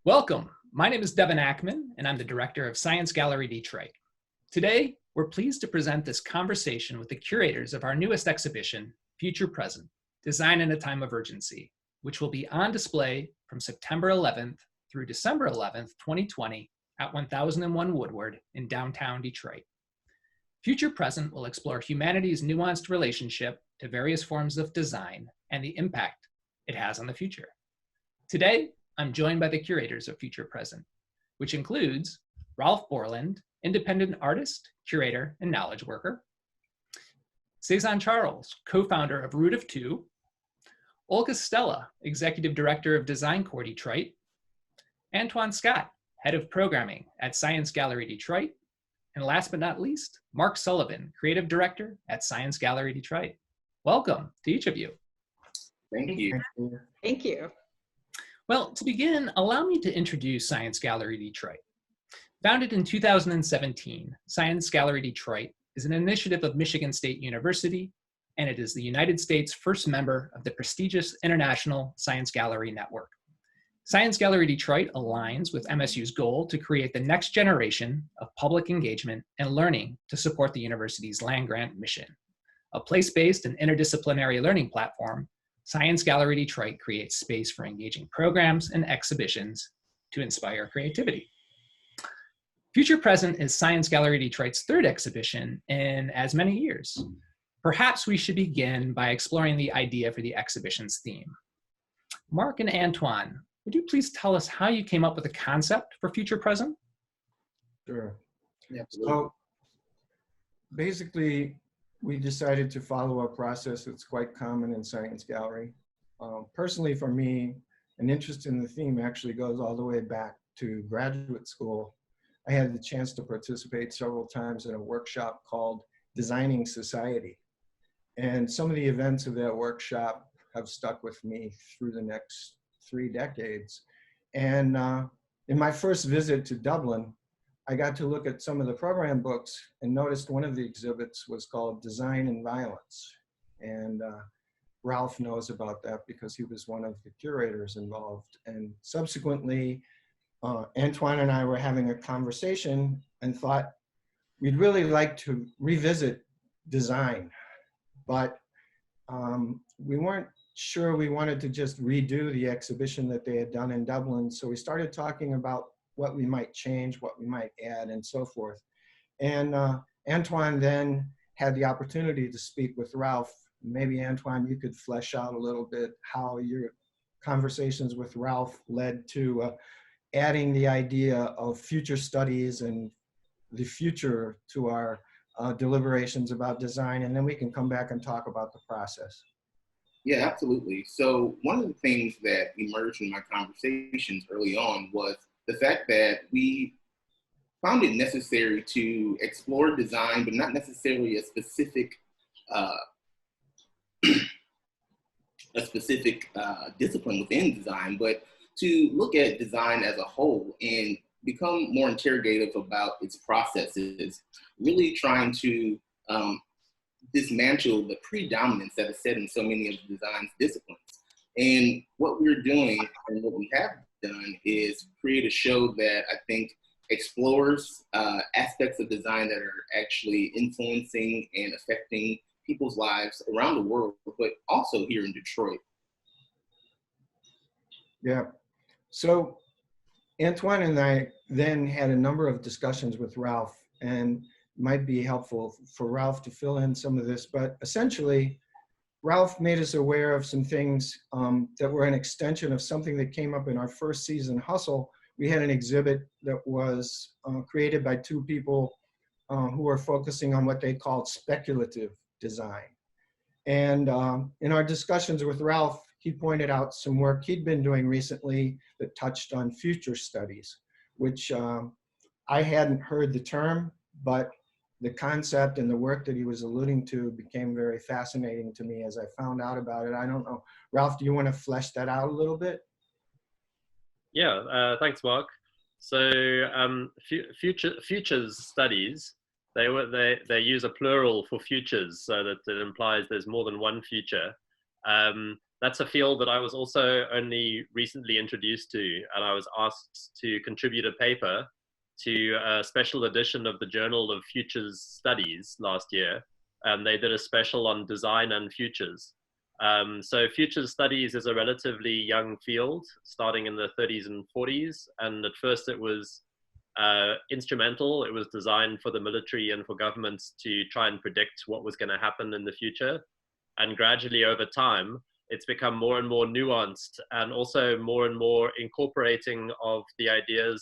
Welcome. My name is Devon Akmon, and I'm the director of Science Gallery Detroit. Today, we're pleased to present this conversation with the curators of our newest exhibition, Future Present, Design in a Time of Urgency, which will be on display from September 11th through December 11th, 2020 at 1001 Woodward in downtown Detroit. Future Present will explore humanity's nuanced relationship to various forms of design and the impact it has on the future. Today, I'm joined by the curators of Future Present, which includes Ralph Borland, independent artist, curator, and knowledge worker; Cezanne Charles, co-founder of rootoftwo; Olga Stella, executive director of Design Corps Detroit; Antajuan Scott, head of programming at Science Gallery Detroit; and last but not least, Mark Sullivan, creative director at Science Gallery Detroit. Welcome to each of you. Thank you. Thank you. Well, to begin, allow me to introduce Science Gallery Detroit. Founded in 2017, Science Gallery Detroit is an initiative of Michigan State University, and it is the United States' first member of the prestigious International Science Gallery Network. Science Gallery Detroit aligns with MSU's goal to create the next generation of public engagement and learning to support the university's land-grant mission. A place-based and interdisciplinary learning platform, Science Gallery Detroit creates space for engaging programs and exhibitions to inspire creativity. Future Present is Science Gallery Detroit's third exhibition in as many years. Perhaps we should begin by exploring the idea for the exhibition's theme. Mark and Antajuan, would you please tell us how you came up with the concept for Future Present? Sure. Yeah, So basically, we decided to follow a process that's quite common in Science Gallery. Personally, for me, an interest in the theme actually goes all the way back to graduate school. I had the chance to participate several times in a workshop called Designing Society. And some of the events of that workshop have stuck with me through the next 3 decades. And in my first visit to Dublin, I got to look at some of the program books and noticed one of the exhibits was called Design and Violence. And Ralph knows about that because he was one of the curators involved. And subsequently, Antajuan and I were having a conversation and thought we'd really like to revisit design, but we weren't sure we wanted to just redo the exhibition that they had done in Dublin. So we started talking about what we might change, what we might add, and so forth. And Antajuan then had the opportunity to speak with Ralph. Maybe Antajuan, you could flesh out a little bit how your conversations with Ralph led to adding the idea of future studies and the future to our deliberations about design, and then we can come back and talk about the process. Yeah, absolutely. So one of the things that emerged in my conversations early on was the fact that we found it necessary to explore design, but not necessarily a specific discipline within design, but to look at design as a whole and become more interrogative about its processes, really trying to dismantle the predominance that is set in so many of the design's disciplines. And what we're doing and what we have done is create a show that I think explores aspects of design that are actually influencing and affecting people's lives around the world, but also here in Detroit. Yeah. So Antajuan and I then had a number of discussions with Ralph, and it might be helpful for Ralph to fill in some of this, but essentially, Ralph made us aware of some things that were an extension of something that came up in our first season, Hustle. We had an exhibit that was created by 2 people who were focusing on what they called speculative design. And in our discussions with Ralph, he pointed out some work he'd been doing recently that touched on future studies, which I hadn't heard the term, but the concept and the work that he was alluding to became very fascinating to me as I found out about it. I don't know, Ralph, do you want to flesh that out a little bit? Yeah, thanks, Mark. So futures studies, they use a plural for futures, so that it implies there's more than one future. That's a field that I was also only recently introduced to, and I was asked to contribute a paper to a special edition of the Journal of Futures Studies last year. They did a special on design and futures. So futures studies is a relatively young field, starting in the 30s and 40s. And at first it was instrumental. It was designed for the military and for governments to try and predict what was going to happen in the future. And gradually over time, it's become more and more nuanced, and also more and more incorporating of the idea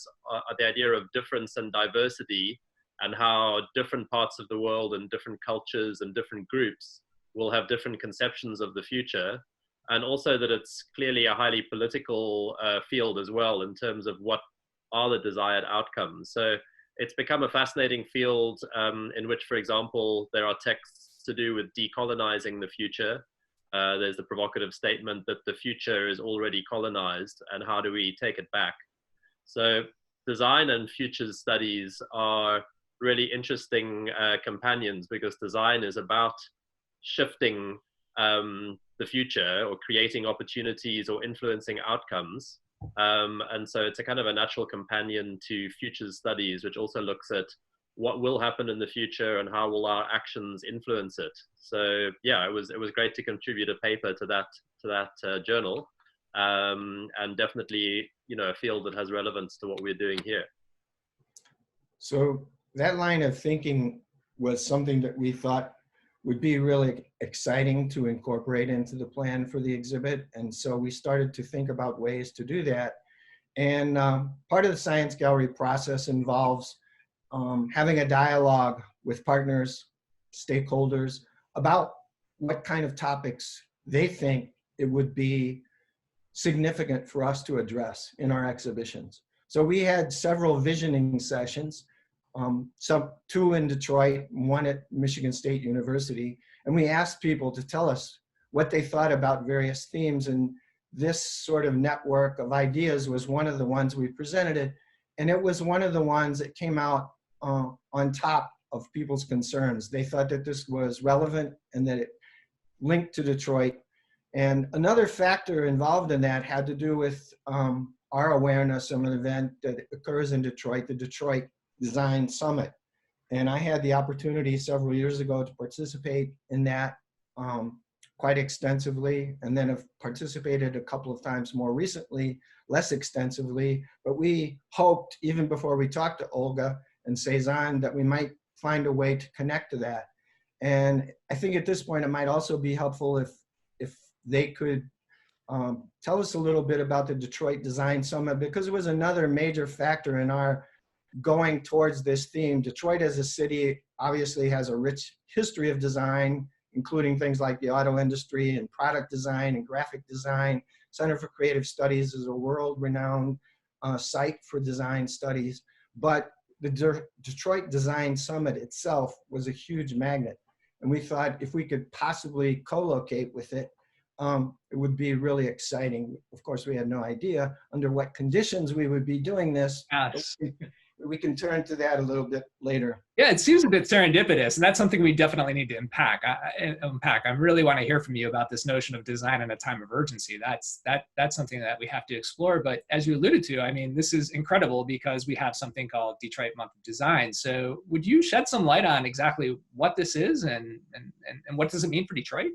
of difference and diversity, and how different parts of the world and different cultures and different groups will have different conceptions of the future. And also that it's clearly a highly political field as well, in terms of what are the desired outcomes. So it's become a fascinating field in which, for example, there are texts to do with decolonizing the future. There's the provocative statement that the future is already colonized, and how do we take it back? So design and futures studies are really interesting companions, because design is about shifting the future, or creating opportunities, or influencing outcomes. And so it's a kind of a natural companion to futures studies, which also looks at what will happen in the future and how will our actions influence it. So yeah, it was great to contribute a paper to that journal, and definitely, you know, a field that has relevance to what we're doing here. So that line of thinking was something that we thought would be really exciting to incorporate into the plan for the exhibit. And so we started to think about ways to do that. And part of the Science Gallery process involves having a dialogue with partners, stakeholders, about what kind of topics they think it would be significant for us to address in our exhibitions. So we had several visioning sessions, two in Detroit, one at Michigan State University, and we asked people to tell us what they thought about various themes. And this sort of network of ideas was one of the ones we presented it, and it was one of the ones that came out on top of people's concerns. They thought that this was relevant and that it linked to Detroit. And another factor involved in that had to do with our awareness of an event that occurs in Detroit, the Detroit Design Summit. And I had the opportunity several years ago to participate in that quite extensively, and then have participated a couple of times more recently, less extensively. But we hoped, even before we talked to Olga and Cezanne, that we might find a way to connect to that. And I think at this point, it might also be helpful if they could tell us a little bit about the Detroit Design Summit, because it was another major factor in our going towards this theme. Detroit as a city obviously has a rich history of design, including things like the auto industry and product design and graphic design. Center for Creative Studies is a world-renowned site for design studies. But the Detroit Design Summit itself was a huge magnet. And we thought if we could possibly co-locate with it, it would be really exciting. Of course, we had no idea under what conditions we would be doing this. Yes. We can turn to that a little bit later. Yeah, it seems a bit serendipitous, and that's something we definitely need to unpack. I really want to hear from you about this notion of design in a time of urgency. That's something that we have to explore. But as you alluded to, I mean, this is incredible because we have something called Detroit Month of Design. So would you shed some light on exactly what this is and what does it mean for Detroit?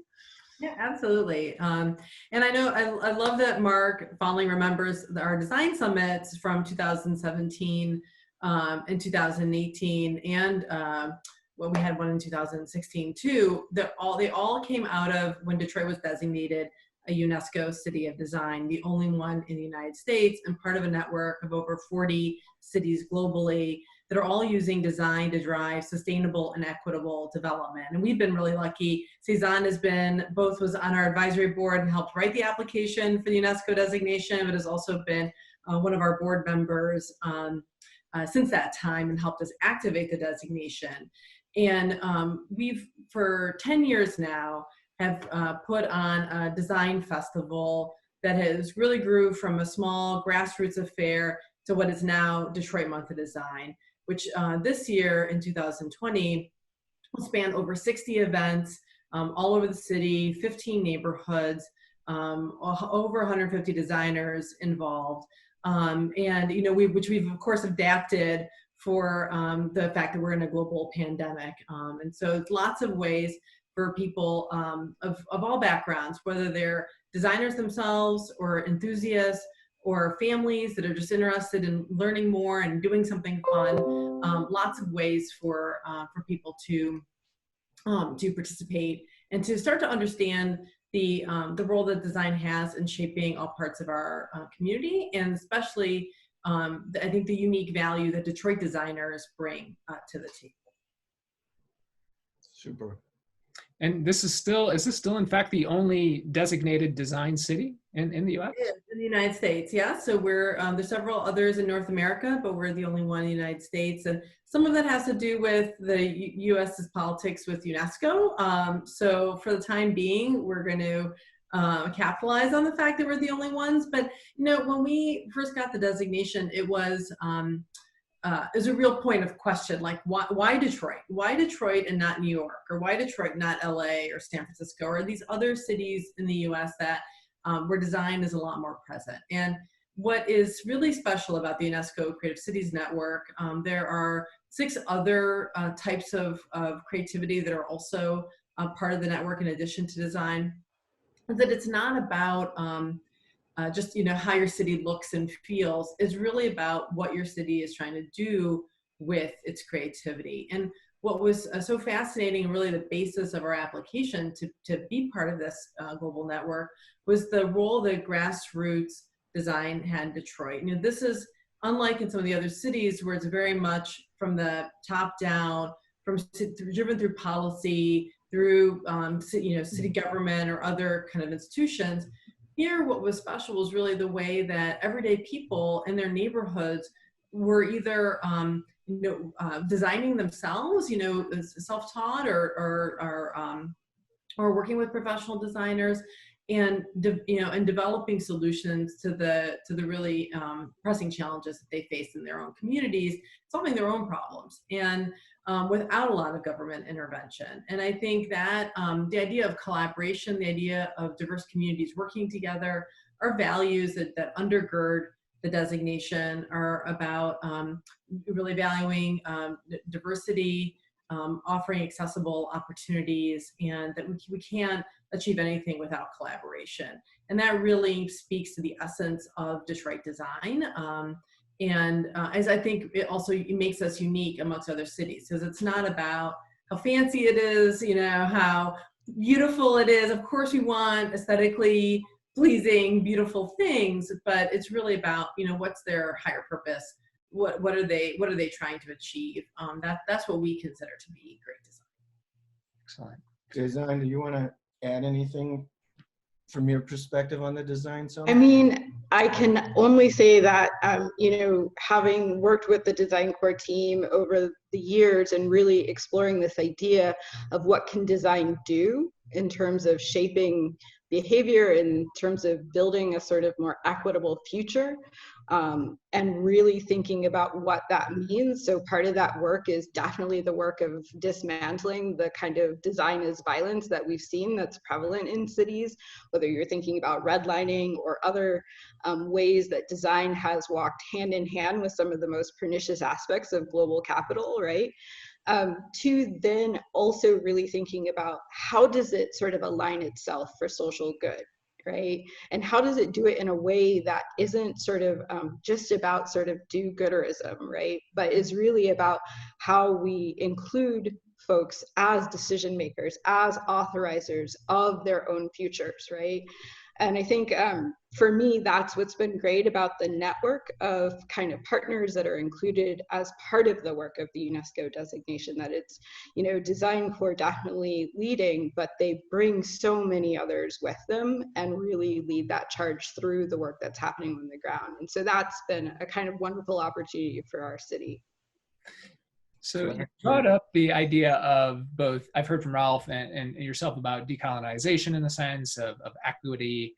Yeah, absolutely. And I know I love that Mark fondly remembers our design summits from 2017 and 2018, and well, we had one in 2016 too. They all came out of when Detroit was designated a UNESCO City of Design, the only one in the United States, and part of a network of over 40 cities globally that are all using design to drive sustainable and equitable development. And we've been really lucky. Suzanne was on our advisory board and helped write the application for the UNESCO designation, but has also been one of our board members since that time and helped us activate the designation. And we've, for 10 years now, have put on a design festival that has really grew from a small grassroots affair to what is now Detroit Month of Design, which this year in 2020 will span over 60 events all over the city, 15 neighborhoods, over 150 designers involved. And, you know, which we've of course adapted for the fact that we're in a global pandemic. And so it's lots of ways for people of all backgrounds, whether they're designers themselves or enthusiasts or families that are just interested in learning more and doing something fun. Lots of ways for people to participate and to start to understand the role that design has in shaping all parts of our community, and especially I think the unique value that Detroit designers bring to the table. Super. And is this still in fact the only designated design city in the US? It is, in the United States, yeah. So we're, there's several others in North America, but we're the only one in the United States. And some of that has to do with the US's politics with UNESCO. So for the time being, we're going to capitalize on the fact that we're the only ones. But, you know, when we first got the designation, it was a real point of question, like why Detroit? Why Detroit and not New York? Or why Detroit, not LA or San Francisco, or these other cities in the US that where design is a lot more present? And what is really special about the UNESCO Creative Cities Network, there are 6 other types of creativity that are also part of the network in addition to design, that it's not about just, you know, how your city looks and feels. Is really about what your city is trying to do with its creativity. And what was so fascinating, and really the basis of our application to be part of this global network, was the role that grassroots design had in Detroit. You know, this is unlike in some of the other cities where it's very much from the top down, driven through policy, through you know, city government or other kind of institutions. Here, what was special was really the way that everyday people in their neighborhoods were either designing themselves, you know, self-taught or working with professional designers, and and developing solutions to the really pressing challenges that they face in their own communities, solving their own problems, and without a lot of government intervention. And I think that the idea of collaboration, the idea of diverse communities working together, are values that undergird the designation, are about really valuing diversity, offering accessible opportunities, and that we can't achieve anything without collaboration. And that really speaks to the essence of Detroit design. And as I think it also makes us unique amongst other cities, because it's not about how fancy it is, you know, how beautiful it is. Of course, we want aesthetically pleasing, beautiful things, but it's really about, you know, what's their higher purpose? What are they trying to achieve? That's what we consider to be great design. Excellent. Cezanne, do you want to add anything from your perspective on the design summit? I mean, I can only say that, you know, having worked with the design core team over the years and really exploring this idea of what can design do in terms of shaping behavior, in terms of building a sort of more equitable future, and really thinking about what that means. So part of that work is definitely the work of dismantling the kind of design as violence that we've seen that's prevalent in cities, whether you're thinking about redlining or other ways that design has walked hand in hand with some of the most pernicious aspects of global capital, right? To then also really thinking about how does it sort of align itself for social good, right? And how does it do it in a way that isn't sort of just about sort of do-gooderism, right? But is really about how we include folks as decision makers, as authorizers of their own futures, right? And I think for me, that's what's been great about the network of kind of partners that are included as part of the work of the UNESCO designation, that it's, you know, Design Core definitely leading, but they bring so many others with them and really lead that charge through the work that's happening on the ground. And so that's been a kind of wonderful opportunity for our city. So you brought up the idea of both, I've heard from Ralph and yourself about decolonization in the sense of equity,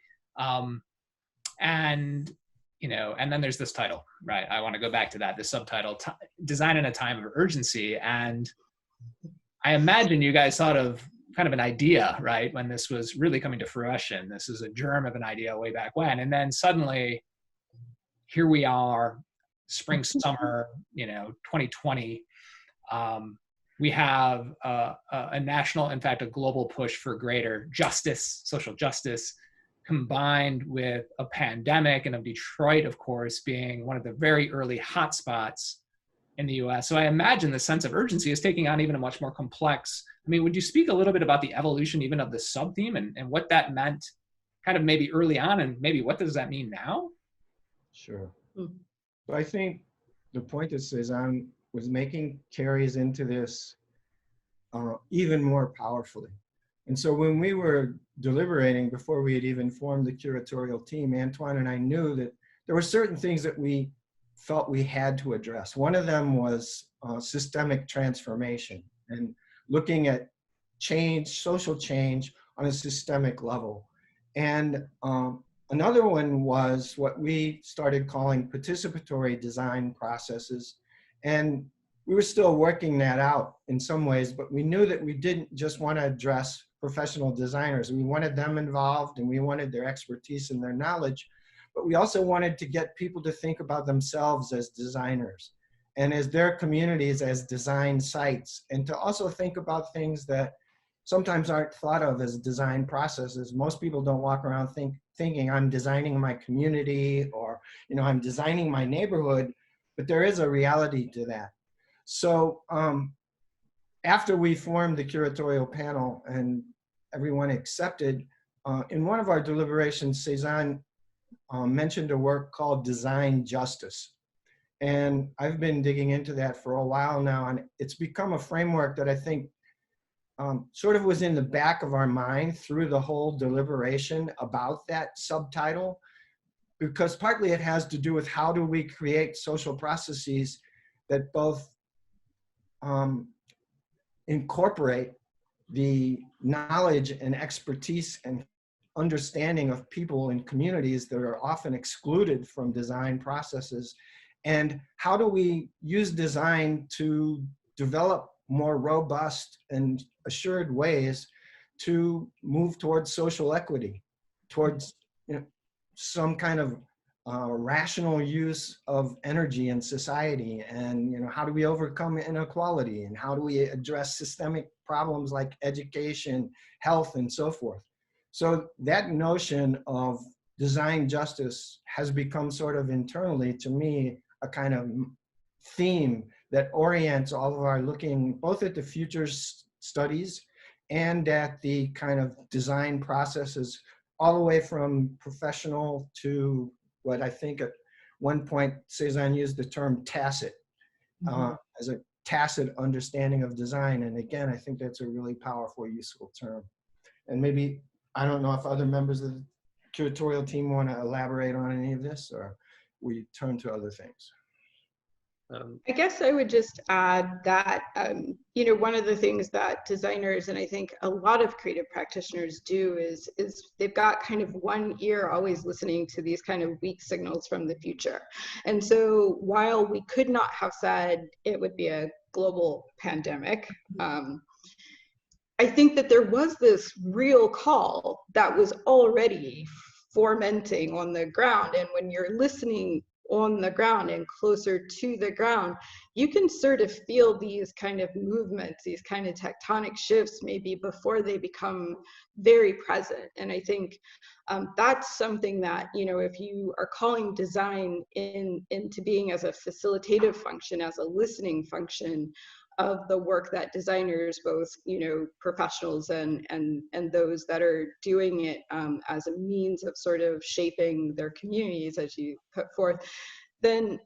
and, you know, and then there's this title, right? I want to go back to that, the subtitle, Design in a Time of Urgency. And I imagine you guys sort of kind of an idea, right? When this was really coming to fruition. This is a germ of an idea way back when. And then suddenly, here we are, spring, summer, 2020. We have a national, in fact, a global push for greater justice, social justice, combined with a pandemic, and of Detroit, of course, being one of the very early hotspots in the US. So I imagine the sense of urgency is taking on even a much more complex. I mean, would you speak a little bit about the evolution even of the sub-theme and what that meant kind of maybe early on, and maybe what does that mean now? Sure. So I think the point that Cezanne was making carries into this even more powerfully. And so when we were deliberating, before we had even formed the curatorial team, Antoine and I knew that there were certain things that we felt we had to address. One of them was systemic transformation and looking at change, social change on a systemic level. And another one was what we started calling participatory design processes. And we were still working that out in some ways, but we knew that we didn't just want to address professional designers. We wanted them involved and we wanted their expertise and their knowledge, but we also wanted to get people to think about themselves as designers and as their communities as design sites, and to also think about things that sometimes aren't thought of as design processes. Most people don't walk around thinking I'm designing my community or I'm designing my neighborhood, but there is a reality to that. So after we formed the curatorial panel and everyone accepted, in one of our deliberations, Cezanne mentioned a work called Design Justice. And I've been digging into that for a while now, and it's become a framework that I think sort of was in the back of our mind through the whole deliberation about that subtitle, because partly it has to do with how do we create social processes that both incorporate the knowledge and expertise and understanding of people and communities that are often excluded from design processes, and how do we use design to develop more robust and assured ways to move towards social equity, towards some kind of rational use of energy in society, and how do we overcome inequality, and how do we address systemic problems like education, health, and so forth. So that notion of design justice has become sort of internally, to me, a kind of theme that orients all of our looking both at the futures studies and at the kind of design processes, all the way from professional to what I think at one point Cezanne used the term tacit, as a tacit understanding of design. And again, I think that's a really powerful, useful term. And maybe, I don't know if other members of the curatorial team want to elaborate on any of this, or we turn to other things. I guess I would just add that, one of the things that designers, and I think a lot of creative practitioners do, is they've got kind of one ear always listening to these kind of weak signals from the future. And so while we could not have said it would be a global pandemic, I think that there was this real call that was already fomenting on the ground. And when you're listening on the ground and closer to the ground, you can sort of feel these kind of movements, these kind of tectonic shifts, maybe before they become very present. And I think that's something that, if you are calling design into being as a facilitative function, as a listening function of the work that designers, both professionals and those that are doing it as a means of sort of shaping their communities, as you put forth, then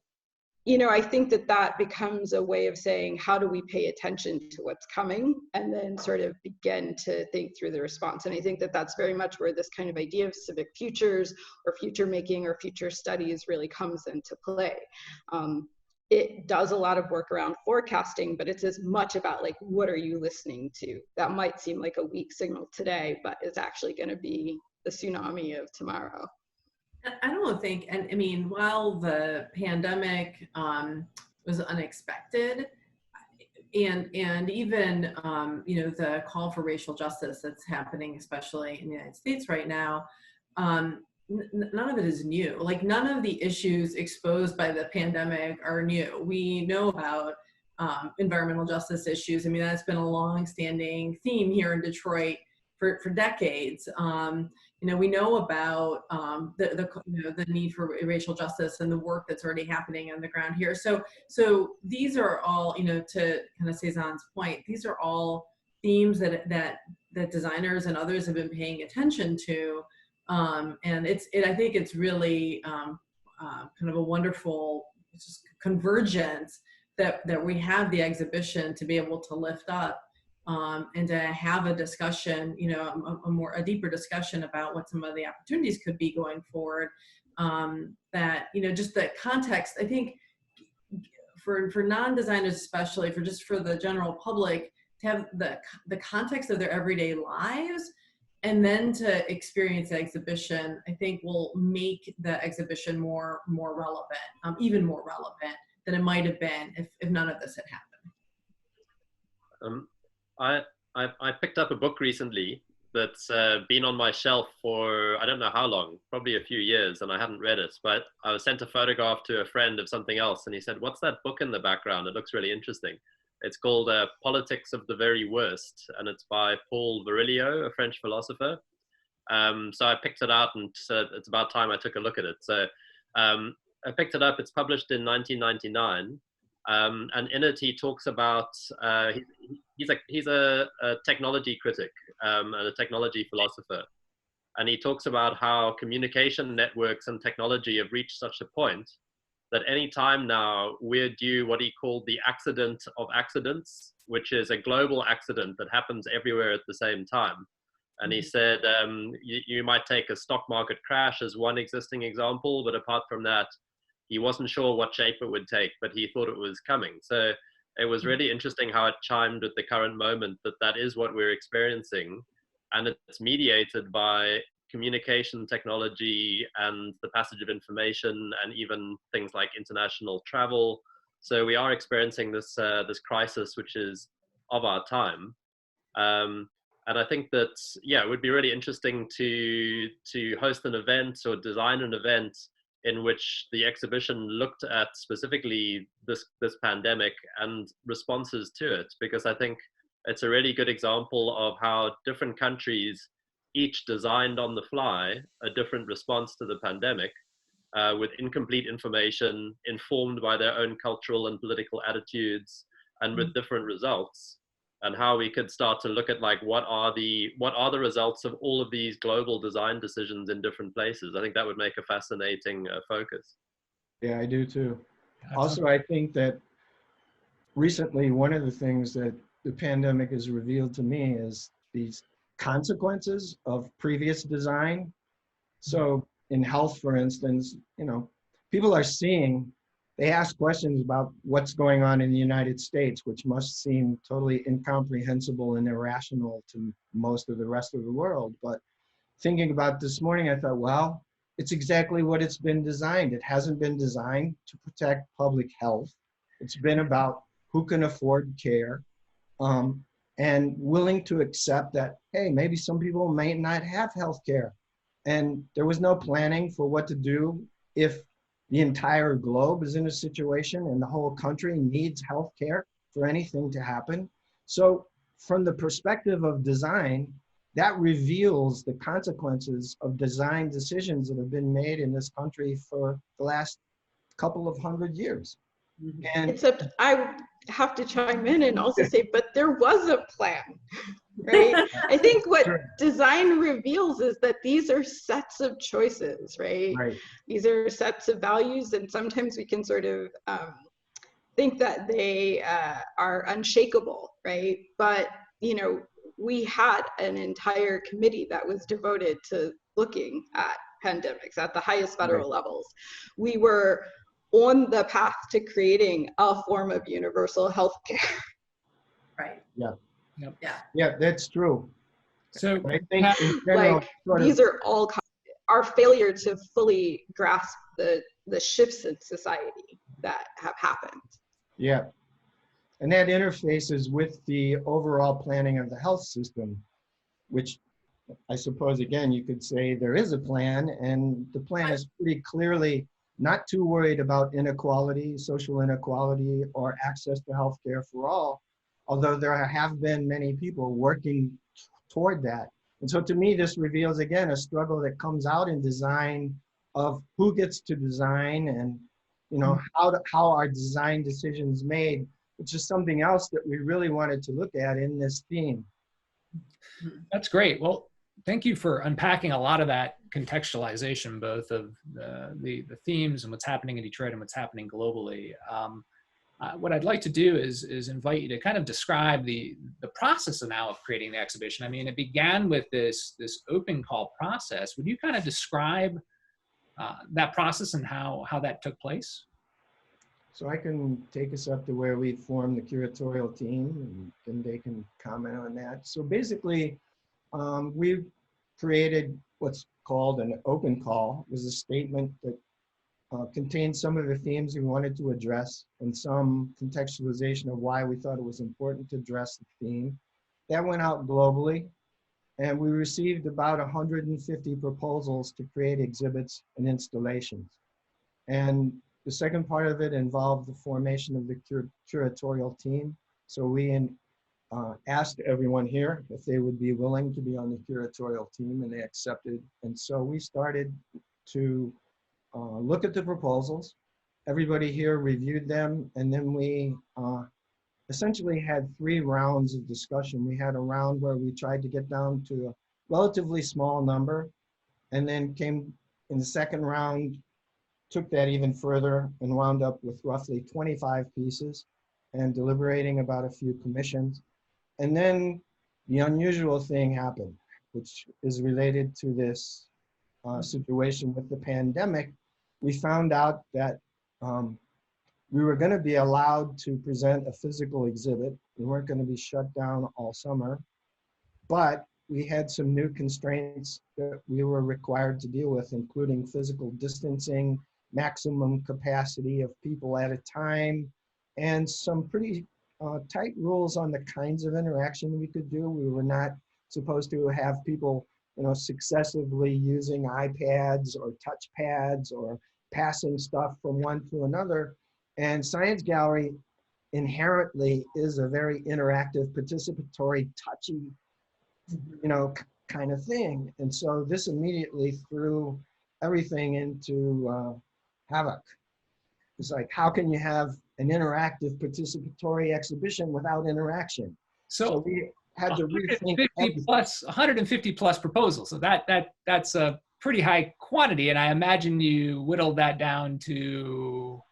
I think that becomes a way of saying, how do we pay attention to what's coming, and then sort of begin to think through the response. And I think that that's very much where this kind of idea of civic futures or future making or future studies really comes into play. It does a lot of work around forecasting, but it's as much about like, what are you listening to? That might seem like a weak signal today, but it's actually going to be the tsunami of tomorrow. I don't think, and I mean, while the pandemic was unexpected, and even you know, the call for racial justice that's happening, especially in the United States right now. None of it is new. Like, none of the issues exposed by the pandemic are new. We know about environmental justice issues. I mean, that's been a long-standing theme here in Detroit for decades. You know, we know about the need for racial justice and the work that's already happening on the ground here. So these are all, you know, to kind of Cezanne's point, these are all themes that designers and others have been paying attention to. And I think it's really kind of a wonderful just convergence that we have the exhibition to be able to lift up and to have a discussion, you know, a deeper discussion about what some of the opportunities could be going forward. That, you know, just the context, I think for non-designers, especially for the general public, to have the context of their everyday lives, and then to experience the exhibition, I think will make the exhibition more relevant, even more relevant than it might have been if none of this had happened. I picked up a book recently that's been on my shelf for I don't know how long, probably a few years, and I hadn't read it, but I was sent a photograph to a friend of something else, and he said, "What's that book in the background? It looks really interesting." It's called Politics of the Very Worst, and it's by Paul Virilio, a French philosopher. So I picked it out, and it's about time I took a look at it. So I picked it up. It's published in 1999, and in it he talks about he's a technology critic and a technology philosopher, and he talks about how communication networks and technology have reached such a point that any time now we're due what he called the accident of accidents, which is a global accident that happens everywhere at the same time. And he said, you might take a stock market crash as one existing example, but apart from that, he wasn't sure what shape it would take, but he thought it was coming. So it was really interesting how it chimed with the current moment, that is what we're experiencing. And it's mediated by communication technology and the passage of information, and even things like international travel. So we are experiencing this crisis, which is of our time. And I think that, yeah, it would be really interesting to host an event or design an event in which the exhibition looked at specifically this pandemic and responses to it, because I think it's a really good example of how different countries each designed on the fly a different response to the pandemic, with incomplete information, informed by their own cultural and political attitudes, and with different results, and how we could start to look at, like, what are the results of all of these global design decisions in different places. I think that would make a fascinating focus. Yeah, I do too. Also, I think that recently one of the things that the pandemic has revealed to me is these consequences of previous design. So in health, for instance, you know, people are seeing, they ask questions about what's going on in the United States, which must seem totally incomprehensible and irrational to most of the rest of the world. But thinking about this morning, I thought, well, it's exactly what it's been designed. It hasn't been designed to protect public health. It's been about who can afford care, and willing to accept that, hey, maybe some people may not have health care. And there was no planning for what to do if the entire globe is in a situation and the whole country needs health care for anything to happen. So from the perspective of design, that reveals the consequences of design decisions that have been made in this country for the last couple of hundred years. And except I have to chime in and also say, but there was a plan, right? I think what design reveals is that these are sets of choices, right? These are sets of values, and sometimes we can sort of think that they are unshakable, right? But, you know, we had an entire committee that was devoted to looking at pandemics at the highest federal levels. We were on the path to creating a form of universal health care. Right. Yeah. Yep. Yeah, that's true. So I think in general, like, these are all our failure to fully grasp the shifts in society that have happened. Yeah. And that interfaces with the overall planning of the health system, which I suppose, again, you could say there is a plan, and the plan is pretty clearly not too worried about inequality, social inequality, or access to healthcare for all, although there have been many people working toward that. And so to me, this reveals, again, a struggle that comes out in design of who gets to design and, you know, how are design decisions made, which is something else that we really wanted to look at in this theme. That's great. Well, thank you for unpacking a lot of that contextualization, both of the themes and what's happening in Detroit and what's happening globally. What I'd like to do is invite you to kind of describe the process now of creating the exhibition. I mean, it began with this open call process. Would you kind of describe that process and how that took place? So I can take us up to where we formed the curatorial team, and then they can comment on that. So basically, we've created what's called an open call. It was a statement that contained some of the themes we wanted to address and some contextualization of why we thought it was important to address the theme. That went out globally, and we received about 150 proposals to create exhibits and installations. And the second part of it involved the formation of the curatorial team. So we asked everyone here if they would be willing to be on the curatorial team, and they accepted. And so we started to look at the proposals. Everybody here reviewed them, and then we essentially had 3 rounds of discussion. We had a round where we tried to get down to a relatively small number, and then came in the second round, took that even further and wound up with roughly 25 pieces and deliberating about a few commissions. And then the unusual thing happened, which is related to this situation with the pandemic. We found out that we were going to be allowed to present a physical exhibit. We weren't going to be shut down all summer, but we had some new constraints that we were required to deal with, including physical distancing, maximum capacity of people at a time, and some pretty tight rules on the kinds of interaction we could do. We were not supposed to have people, you know, successively using iPads or touchpads or passing stuff from one to another. And Science Gallery inherently is a very interactive, participatory, touchy, you know, kind of thing. And so this immediately threw everything into havoc. It's like, how can you have an interactive, participatory exhibition without interaction? So we had to rethink 150 plus proposals. So that's a pretty high quantity, and I imagine you whittled that down to.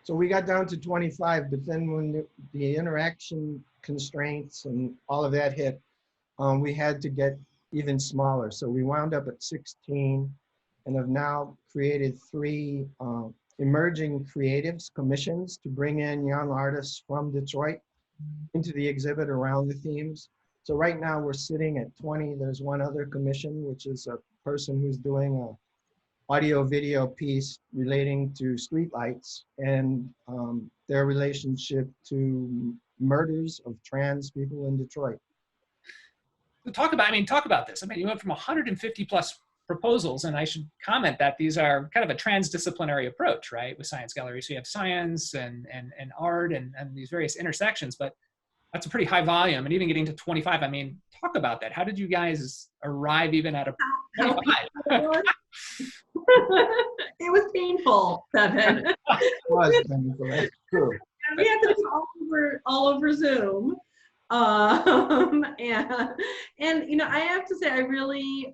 So we got down to 25, but then when the interaction constraints and all of that hit, we had to get even smaller. So we wound up at 16 and have now created 3 emerging creatives commissions to bring in young artists from Detroit into the exhibit around the themes. So right now we're sitting at 20. There's one other commission, which is a person who's doing a audio video piece relating to streetlights and their relationship to murders of trans people in Detroit. Talk about this. I mean, you went from 150 plus proposals, and I should comment that these are kind of a transdisciplinary approach, right, with Science Gallery. So you have science and art and these various intersections, but that's a pretty high volume. And even getting to 25, I mean, talk about that. How did you guys arrive even at a 25? It was painful, Devon. It was painful, that's true. And we had to do all over Zoom. And you know, I have to say I really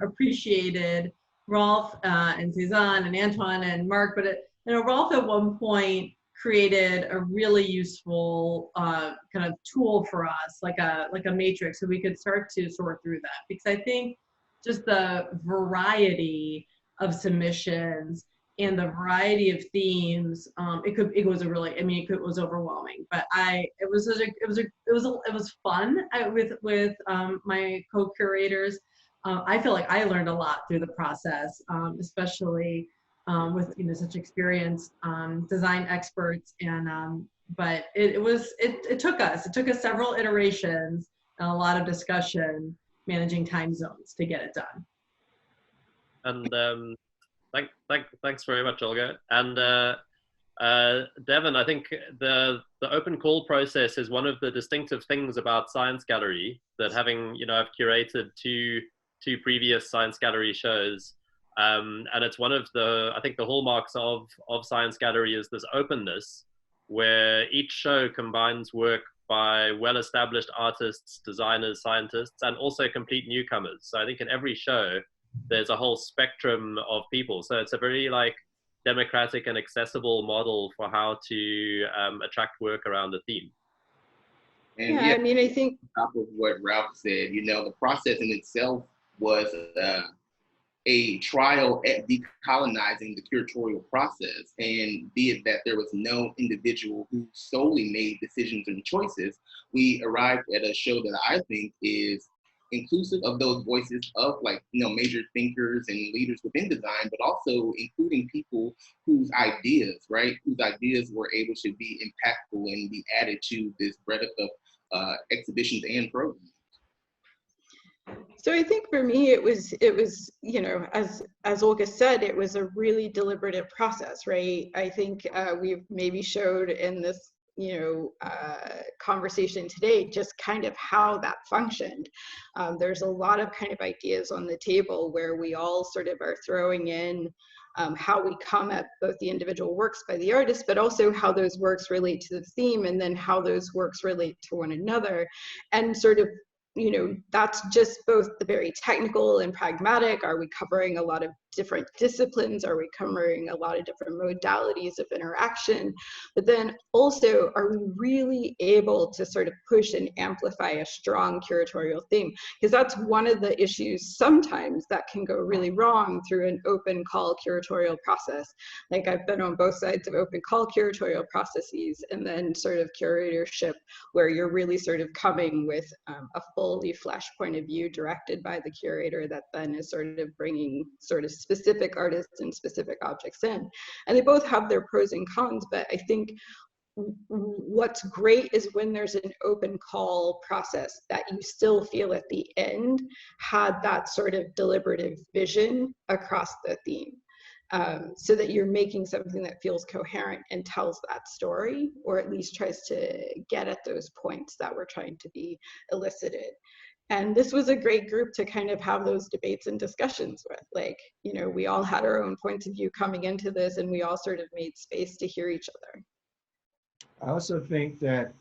appreciated Rolf and Suzanne and Antoine and Mark, but you know, Rolf at one point created a really useful kind of tool for us, like a matrix, so we could start to sort through that, because I think just the variety of submissions and the variety of themes, it was overwhelming, but it was fun with my co-curators. I feel like I learned a lot through the process, especially with, you know, such experienced design experts and but it took us several iterations and a lot of discussion managing time zones to get it done. And thanks very much, Olga. And Devon, I think the open call process is one of the distinctive things about Science Gallery, that having, I've curated two previous Science Gallery shows. And it's one of the, I think the hallmarks of Science Gallery is this openness, where each show combines work by well-established artists, designers, scientists, and also complete newcomers. So I think in every show, there's a whole spectrum of people. So it's a very democratic and accessible model for how to attract work around a theme. And yeah, I mean, I think on top of what Ralph said, the process in itself was a trial at decolonizing the curatorial process, and be it that there was no individual who solely made decisions and choices, we arrived at a show that I think is inclusive of those voices of major thinkers and leaders within design, but also including people whose ideas were able to be impactful and be added to this breadth of exhibitions and programs. So I think for me, it was, as Olga said, it was a really deliberative process, right? I think we've maybe showed in this, conversation today, just kind of how that functioned. There's a lot of kind of ideas on the table where we all sort of are throwing in how we come at both the individual works by the artist, but also how those works relate to the theme, and then how those works relate to one another. And sort of, that's just both the very technical and pragmatic. Are we covering a lot of different disciplines? Are we covering a lot of different modalities of interaction? But then also, are we really able to sort of push and amplify a strong curatorial theme? Because that's one of the issues sometimes that can go really wrong through an open call curatorial process. Like, I've been on both sides of open call curatorial processes, and then sort of curatorship, where you're really sort of coming with a fully flesh point of view directed by the curator that then is sort of bringing sort of specific artists and specific objects in. And they both have their pros and cons, but I think what's great is when there's an open call process that you still feel at the end had that sort of deliberative vision across the theme. So that you're making something that feels coherent and tells that story, or at least tries to get at those points that were trying to be elicited. And this was a great group to kind of have those debates and discussions with. We all had our own points of view coming into this, and we all sort of made space to hear each other. I also think that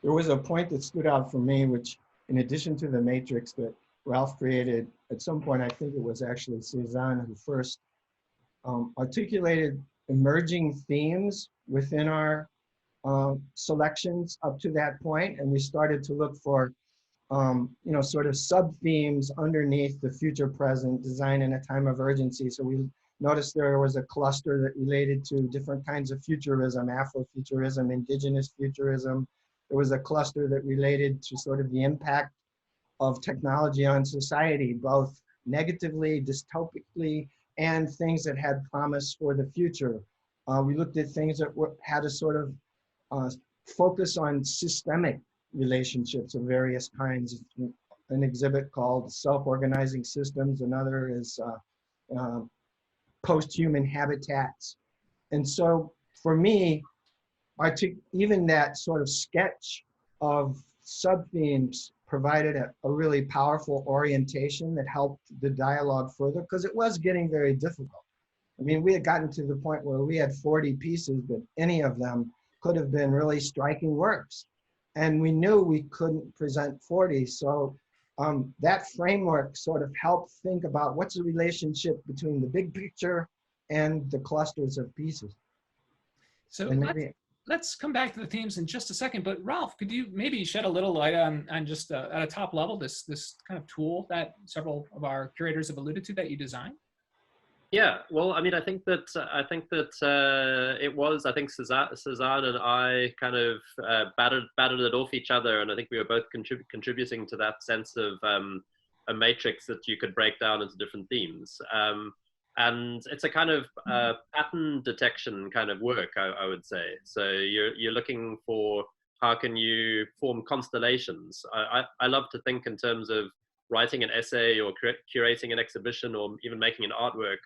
there was a point that stood out for me, which, in addition to the matrix that Ralph created, at some point, I think it was actually Cezanne who first articulated emerging themes within our selections up to that point. And we started to look for sort of sub-themes underneath the future present design in a time of urgency. So we noticed there was a cluster that related to different kinds of futurism, Afrofuturism, indigenous futurism. There was a cluster that related to sort of the impact of technology on society, both negatively, dystopically, and things that had promise for the future. We looked at things that had a sort of focus on systemic relationships of various kinds. An exhibit called Self-Organizing Systems, another is Post-Human Habitats. And so for me, I took even that sort of sketch of sub-themes provided a really powerful orientation that helped the dialogue further, because it was getting very difficult. I mean, we had gotten to the point where we had 40 pieces, but any of them could have been really striking works. And we knew we couldn't present 40. So that framework sort of helped think about what's the relationship between the big picture and the clusters of pieces. So let's come back to the themes in just a second, but Ralph, could you maybe shed a little light on just at a top level, this kind of tool that several of our curators have alluded to that you designed? Yeah, well, I mean, I think that it was, I think Suzanne and I kind of battered it off each other, and I think we were both contributing to that sense of a matrix that you could break down into different themes. And it's a kind of pattern detection kind of work, I would say. So you're looking for how can you form constellations. I love to think in terms of writing an essay or curating an exhibition or even making an artwork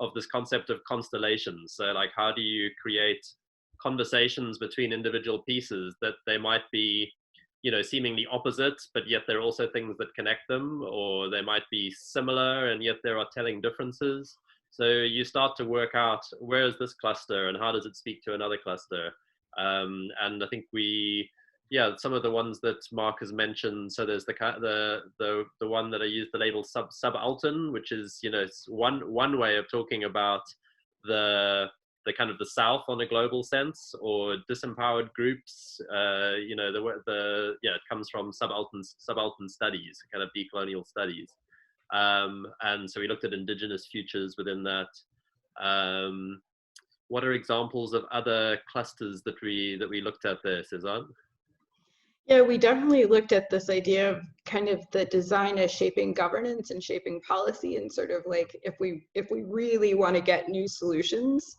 of this concept of constellations. So like, how do you create conversations between individual pieces that they might be, you know, seemingly opposite, but yet there are also things that connect them, or they might be similar and yet there are telling differences. So you start to work out, where is this cluster and how does it speak to another cluster? And I think some of the ones that Mark has mentioned. So there's the one that I use the label subaltern, which is, you know, it's one way of talking about the kind of the South on a global sense, or disempowered groups. You know, it comes from subaltern studies, kind of decolonial studies. And so we looked at indigenous futures within that. What are examples of other clusters that we looked at there, Cezanne? Yeah, we definitely looked at this idea of kind of the design as shaping governance and shaping policy, and sort of like, if we really want to get new solutions,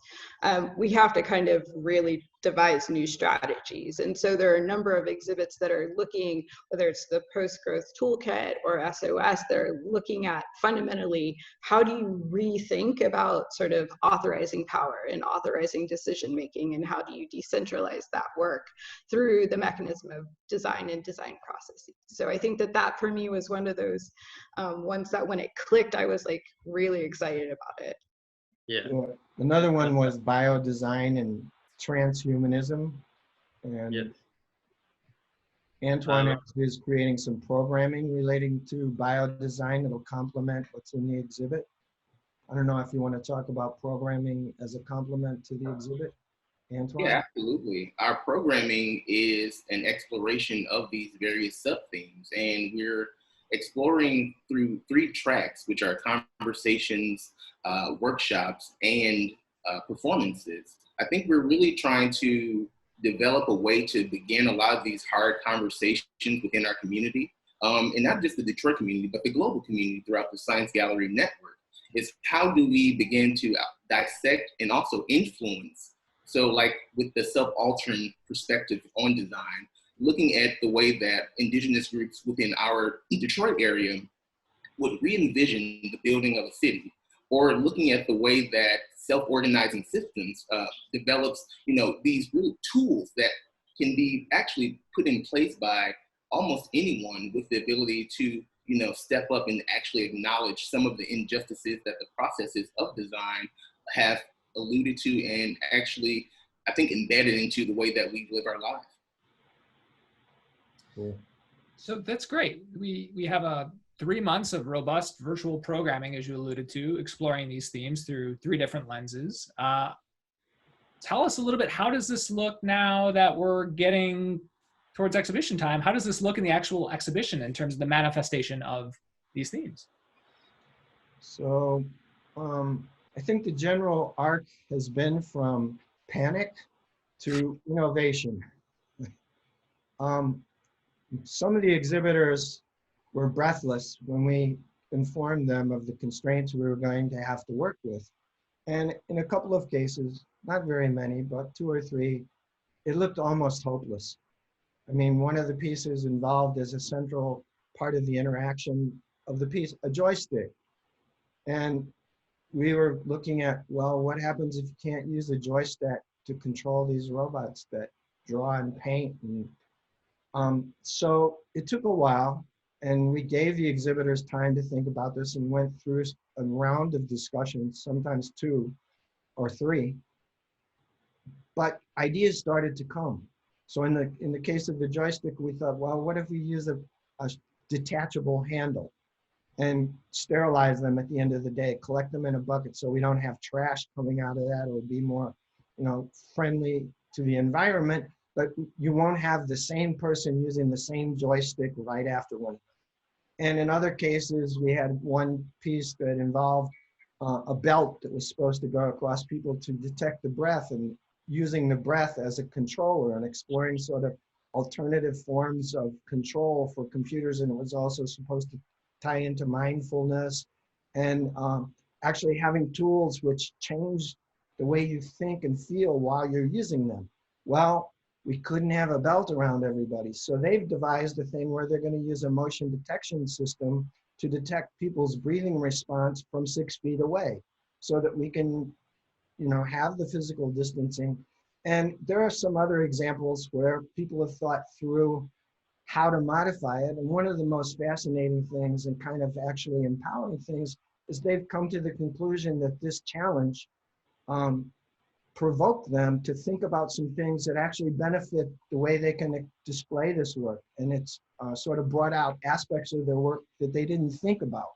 we have to kind of really devise new strategies. And so there are a number of exhibits that are looking, whether it's the post-growth toolkit or SOS, they're looking at fundamentally, how do you rethink about sort of authorizing power and authorizing decision making, and how do you decentralize that work through the mechanism of design and design processes. So I think that for me was one of those ones that when it clicked, I was like really excited about it. Yeah. Another one was biodesign and transhumanism, and yeah. Antoine is creating some programming relating to biodesign that'll complement what's in the exhibit. I don't know if you want to talk about programming as a complement to the exhibit, Antoine? Yeah, absolutely. Our programming is an exploration of these various subthemes, and we're exploring through 3 tracks, which are conversations, workshops, and performances. I think we're really trying to develop a way to begin a lot of these hard conversations within our community, and not just the Detroit community, but the global community throughout the Science Gallery network. Is how do we begin to dissect and also influence? So like with the subaltern perspective on design, looking at the way that indigenous groups within our Detroit area would re-envision the building of a city, or looking at the way that self-organizing systems develops, you know, these real tools that can be actually put in place by almost anyone with the ability to, you know, step up and actually acknowledge some of the injustices that the processes of design have alluded to, and actually, I think, embedded into the way that we live our lives. Cool. So that's great. We have 3 months of robust virtual programming, as you alluded to, exploring these themes through 3 different lenses. Tell us a little bit, how does this look now that we're getting towards exhibition time? How does this look in the actual exhibition in terms of the manifestation of these themes? So I think the general arc has been from panic to innovation. Some of the exhibitors were breathless when we informed them of the constraints we were going to have to work with. And in a couple of cases, not very many, but 2 or 3, it looked almost hopeless. I mean, one of the pieces involved as a central part of the interaction of the piece, a joystick. And we were looking at, well, what happens if you can't use a joystick to control these robots that draw and paint? And so it took a while, and we gave the exhibitors time to think about this and went through a round of discussions, sometimes 2 or 3. But ideas started to come. So in the case of the joystick, we thought, well, what if we use a detachable handle and sterilize them at the end of the day, collect them in a bucket so we don't have trash coming out of that? It would be more, you know, friendly to the environment, but you won't have the same person using the same joystick right after one. And in other cases, we had one piece that involved a belt that was supposed to go across people to detect the breath, and using the breath as a controller and exploring sort of alternative forms of control for computers. And it was also supposed to tie into mindfulness. And actually having tools which change the way you think and feel while you're using them. Well, we couldn't have a belt around everybody. So they've devised a thing where they're going to use a motion detection system to detect people's breathing response from 6 feet away so that we can, have the physical distancing. And there are some other examples where people have thought through how to modify it. And one of the most fascinating things and kind of actually empowering things is they've come to the conclusion that this challenge provoked them to think about some things that actually benefit the way they can display this work. And it's sort of brought out aspects of their work that they didn't think about.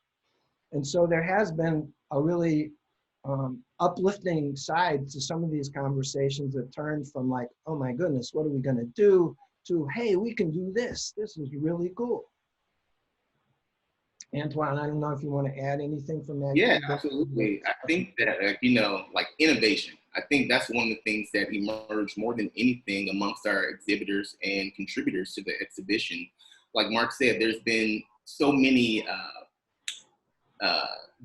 And so there has been a really uplifting side to some of these conversations that turned from like, oh my goodness, what are we going to do, to, hey, we can do this. This is really cool. Antoine, I don't know if you want to add anything from that. Yeah, absolutely. I think that, like innovation, I think that's one of the things that emerged more than anything amongst our exhibitors and contributors to the exhibition. Like Mark said, there's been so many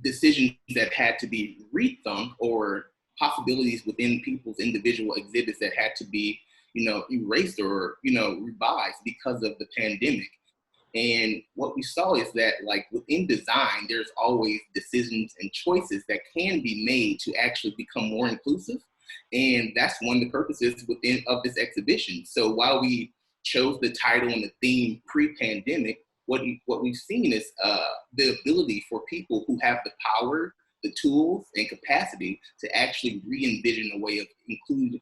decisions that had to be rethunk, or possibilities within people's individual exhibits that had to be, erased or, revised because of the pandemic. And what we saw is that, like, within design, there's always decisions and choices that can be made to actually become more inclusive. And that's one of the purposes of this exhibition. So while we chose the title and the theme pre-pandemic, what we've seen is the ability for people who have the power, the tools, and capacity to actually re-envision a way of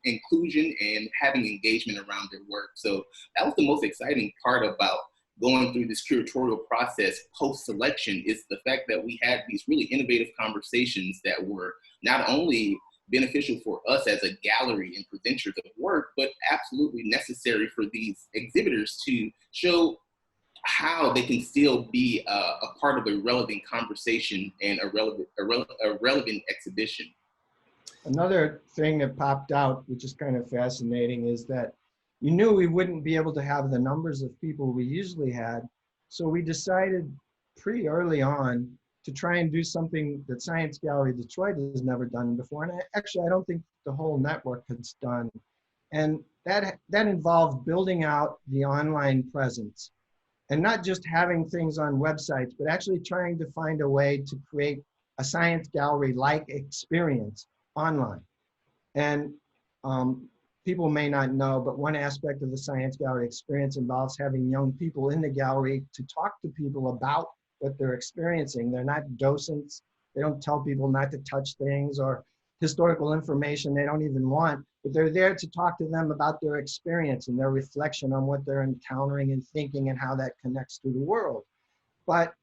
inclusion and having engagement around their work. So that was the most exciting part about going through this curatorial process post-selection, is the fact that we had these really innovative conversations that were not only beneficial for us as a gallery and presenters of work, but absolutely necessary for these exhibitors to show how they can still be a part of a relevant conversation and a relevant exhibition. Another thing that popped out, which is kind of fascinating, is that you knew we wouldn't be able to have the numbers of people we usually had. So we decided pretty early on to try and do something that Science Gallery Detroit has never done before. And I don't think the whole network has done. And that involved building out the online presence. And not just having things on websites, but actually trying to find a way to create a science gallery-like experience online. And people may not know, but one aspect of the science gallery experience involves having young people in the gallery to talk to people about what they're experiencing. They're not docents. They don't tell people not to touch things or historical information they don't even want, but they're there to talk to them about their experience and their reflection on what they're encountering and thinking and how that connects to the world. But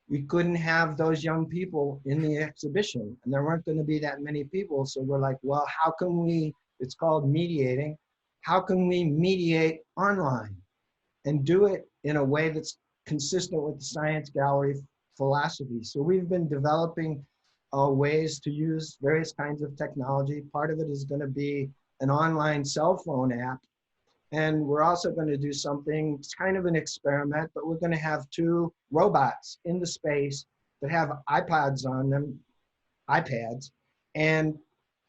we couldn't have those young people in the exhibition, and there weren't going to be that many people. So we're like, well, how can we, it's called mediating, how can we mediate online and do it in a way that's consistent with the science gallery philosophy? So we've been developing ways to use various kinds of technology. Part of it is going to be an online cell phone app. And we're also going to do something, it's kind of an experiment, but we're going to have 2 robots in the space that have iPods on them, iPads, and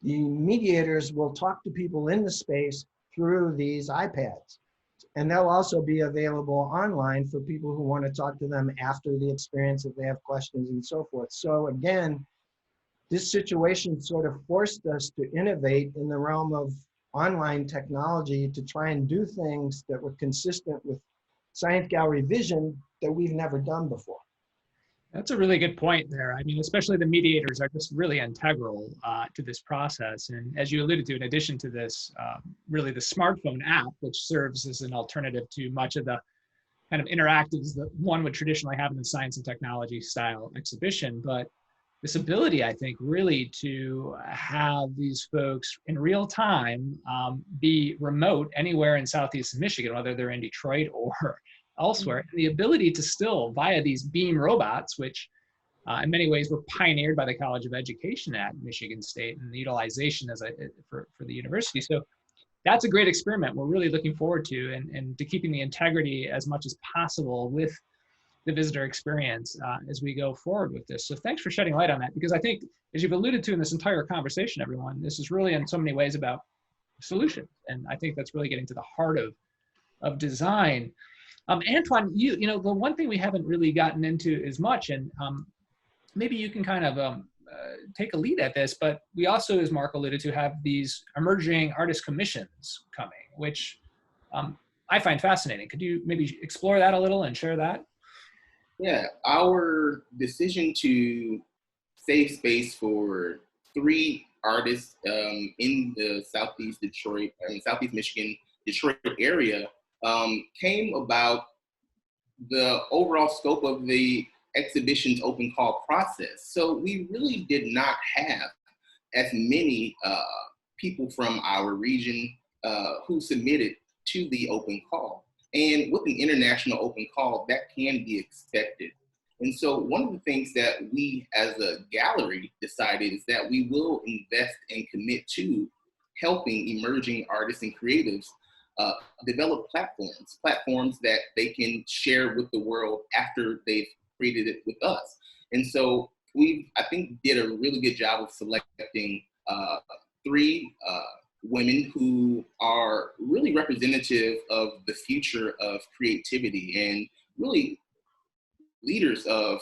the mediators will talk to people in the space through these iPads. And they'll also be available online for people who want to talk to them after the experience if they have questions and so forth. So again, this situation sort of forced us to innovate in the realm of online technology to try and do things that were consistent with science gallery vision that we've never done before. That's a really good point there. I mean, especially the mediators are just really integral to this process. And as you alluded to, in addition to this, really the smartphone app, which serves as an alternative to much of the kind of interactives that one would traditionally have in the science and technology style exhibition. But this ability, I think, really to have these folks in real time be remote anywhere in Southeast Michigan, whether they're in Detroit or elsewhere, and the ability to still, via these beam robots, which in many ways were pioneered by the College of Education at Michigan State and the utilization for the university. So that's a great experiment we're really looking forward to, and to keeping the integrity as much as possible with the visitor experience as we go forward with this. So thanks for shedding light on that, because I think, as you've alluded to in this entire conversation, everyone, this is really in so many ways about solutions. And I think that's really getting to the heart of design. Antoine, you know, the one thing we haven't really gotten into as much, and maybe you can kind of take a lead at this, but we also, as Mark alluded to, have these emerging artist commissions coming, which I find fascinating. Could you maybe explore that a little and share that? Yeah, our decision to save space for 3 artists in the Southeast Michigan, Detroit area came about the overall scope of the exhibition's open call process. So we really did not have as many people from our region who submitted to the open call. And with an international open call, that can be expected. And so one of the things that we as a gallery decided is that we will invest and commit to helping emerging artists and creatives develop platforms that they can share with the world after they've created it with us. And so we, I think, did a really good job of selecting 3 women who are really representative of the future of creativity and really leaders of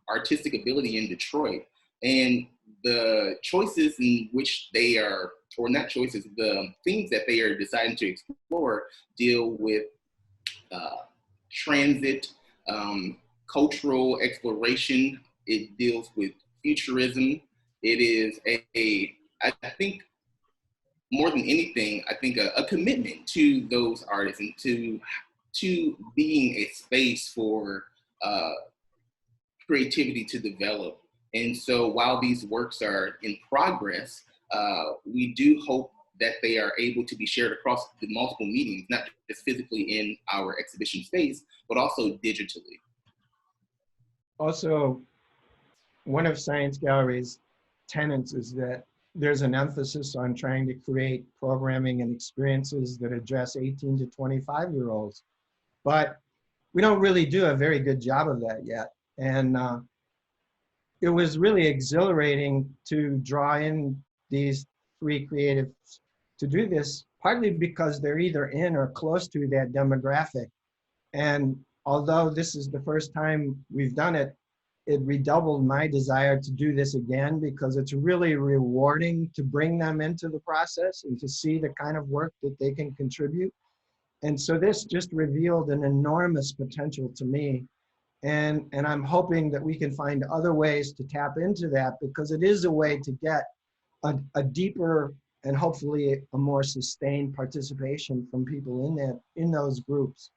artistic ability in Detroit. And the choices in which they are, or not choices, the things that they are deciding to explore deal with transit, cultural exploration. It deals with futurism. It is I think, more than anything, I think a commitment to those artists and to being a space for creativity to develop. And so while these works are in progress, we do hope that they are able to be shared across the multiple mediums, not just physically in our exhibition space, but also digitally. Also, one of Science Gallery's tenets is that there's an emphasis on trying to create programming and experiences that address 18 to 25-year-olds. But we don't really do a very good job of that yet. And it was really exhilarating to draw in these 3 creatives to do this, partly because they're either in or close to that demographic. And although this is the first time we've done it, it redoubled my desire to do this again, because it's really rewarding to bring them into the process and to see the kind of work that they can contribute. And so this just revealed an enormous potential to me. And I'm hoping that we can find other ways to tap into that, because it is a way to get a deeper and hopefully a more sustained participation from people in those groups.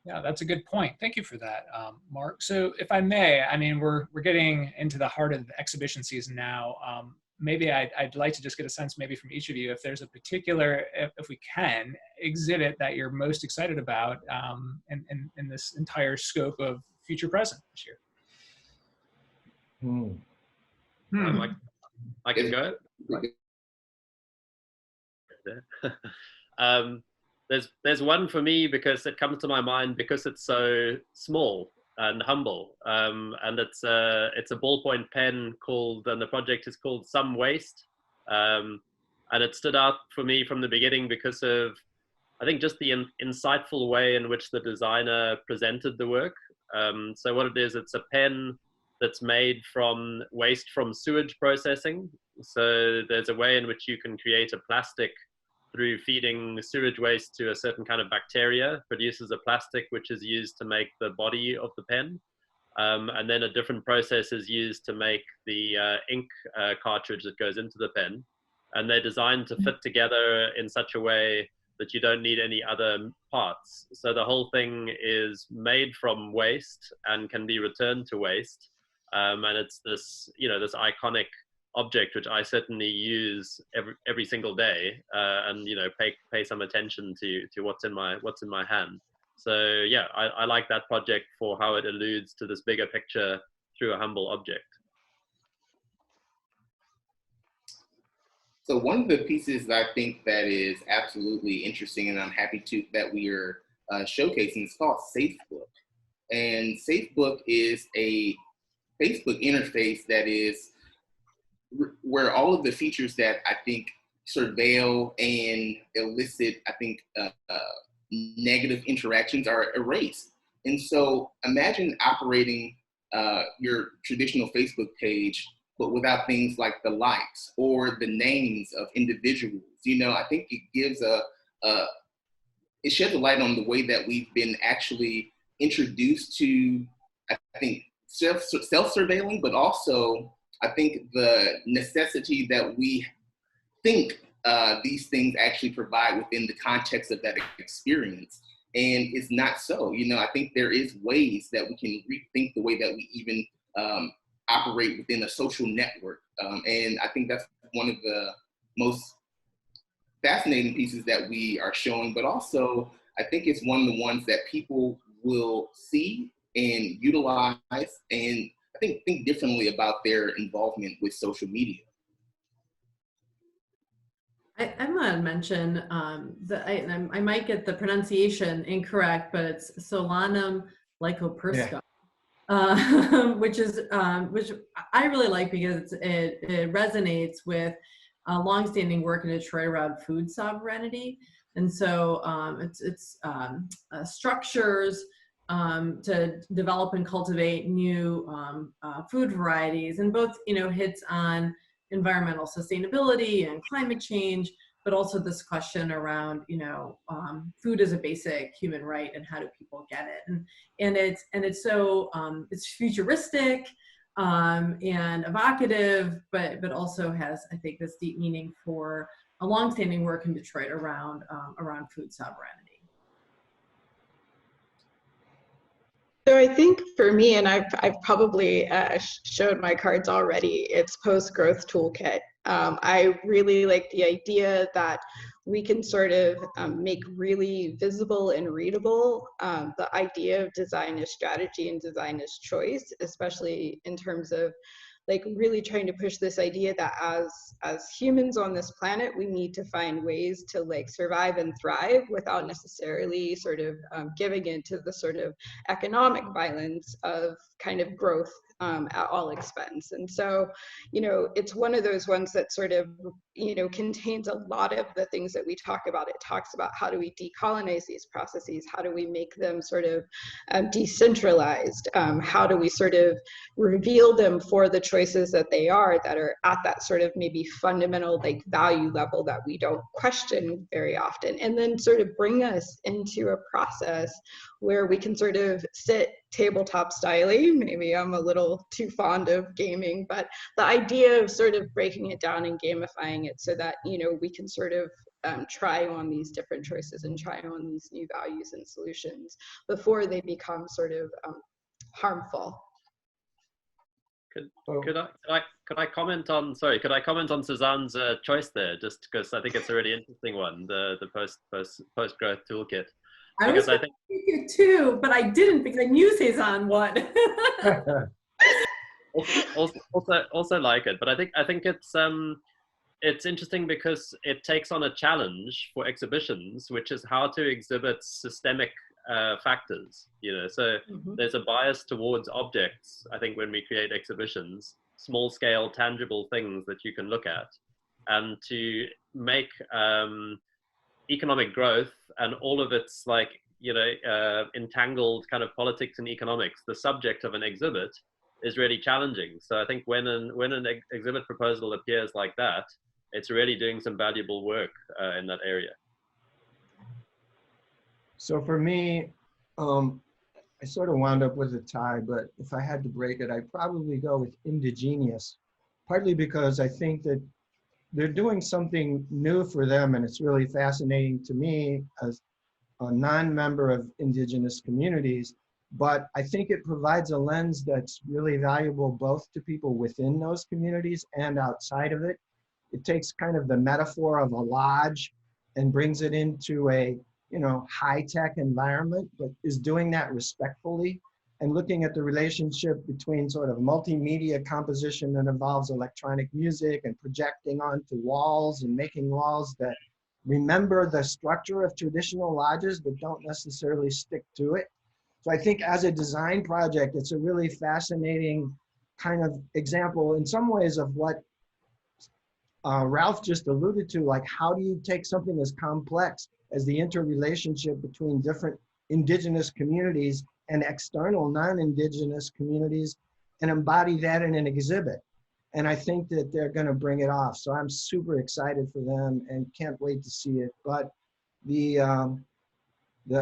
Yeah, that's a good point. Thank you for that, Mark. So if I may, I mean, we're getting into the heart of the exhibition season now. Maybe I'd like to just get a sense maybe from each of you if there's a particular, if we can, exhibit that you're most excited about in this entire scope of Future Present this year. I can go. There's one for me because it comes to my mind because it's so small and humble, and it's a ballpoint pen called, and the project is called Some Waste, and it stood out for me from the beginning because of, I think, just the insightful way in which the designer presented the work. So what it is, it's a pen that's made from waste from sewage processing. So there's a way in which you can create a plastic through feeding sewage waste to a certain kind of bacteria, produces a plastic which is used to make the body of the pen. And then a different process is used to make the ink cartridge that goes into the pen. And they're designed to fit together in such a way that you don't need any other parts. So the whole thing is made from waste and can be returned to waste. And it's this, this iconic object which I certainly use every single day, and pay some attention to what's in my hand. So yeah, I like that project for how it alludes to this bigger picture through a humble object. So one of the pieces that I think that is absolutely interesting, and I'm happy that we are showcasing, is called Safe Book. And SafeBook is a Facebook interface that is where all of the features that I think surveil and elicit, I think, negative interactions are erased. And so imagine operating your traditional Facebook page, but without things like the likes or the names of individuals. You know, I think it gives it sheds a light on the way that we've been actually introduced to, I think, self-surveilling, but also I think the necessity that we think these things actually provide within the context of that experience. And it's not so. You know, I think there is ways that we can rethink the way that we even operate within a social network. And I think that's one of the most fascinating pieces that we are showing, but also I think it's one of the ones that people will see and utilize, and I think differently about their involvement with social media. I'm going to mention I might get the pronunciation incorrect, but it's Solanum lycoprisca, which I really like because it resonates with longstanding work in Detroit around food sovereignty, and so it's structures to develop and cultivate new food varieties, and both hits on environmental sustainability and climate change, but also this question around food as a basic human right and how do people get it, and it's so it's futuristic and evocative, but also has, I think, this deep meaning for a longstanding work in Detroit around food sovereignty. So I think for me, and I've probably showed my cards already, it's post-growth toolkit. I really like the idea that we can sort of make really visible and readable the idea of design as strategy and design as choice, especially in terms of like really trying to push this idea that as humans on this planet, we need to find ways to like survive and thrive without necessarily sort of giving into the sort of economic violence of kind of growth at all expense. And so, it's one of those ones that sort of, contains a lot of the things that we talk about. It talks about how do we decolonize these processes? How do we make them sort of decentralized? How do we sort of reveal them for the choices that they are, that are at that sort of maybe fundamental like value level that we don't question very often, and then sort of bring us into a process where we can sort of sit tabletop styly. Maybe I'm a little too fond of gaming, but the idea of sort of breaking it down and gamifying it so that, we can sort of try on these different choices and try on these new values and solutions before they become sort of harmful. Could I comment on Suzanne's choice there, just because I think it's a really interesting one, the post growth toolkit. I was thinking it too, but I didn't because I knew Cezanne would. also like it, but I think it's interesting because it takes on a challenge for exhibitions, which is how to exhibit systemic factors. So there's a bias towards objects, I think, when we create exhibitions, small scale tangible things that you can look at, and to make economic growth and all of its like entangled kind of politics and economics the subject of an exhibit is really challenging. So I think when an exhibit proposal appears like that, it's really doing some valuable work in that area. So for me, I sort of wound up with a tie, but if I had to break it, I'd probably go with indigenous, partly because I think that they're doing something new for them, and it's really fascinating to me as a non-member of indigenous communities, but I think it provides a lens that's really valuable both to people within those communities and outside of it. It takes kind of the metaphor of a lodge and brings it into a high-tech environment, but is doing that respectfully and looking at the relationship between sort of multimedia composition that involves electronic music and projecting onto walls and making walls that remember the structure of traditional lodges but don't necessarily stick to it. So I think as a design project, it's a really fascinating kind of example in some ways of what Ralph just alluded to, like how do you take something as complex as the interrelationship between different indigenous communities and external non-indigenous communities and embody that in an exhibit. And I think that they're going to bring it off. So I'm super excited for them and can't wait to see it. But the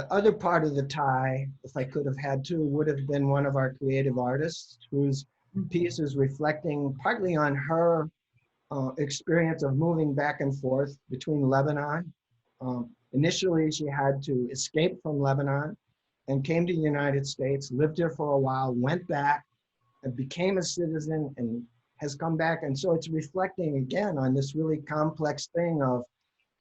other part of the tie, if I could have had to, would have been one of our creative artists whose piece is reflecting partly on her experience of moving back and forth between Lebanon. Initially, she had to escape from Lebanon and came to the United States, lived here for a while, went back and became a citizen and has come back. And so it's reflecting again on this really complex thing of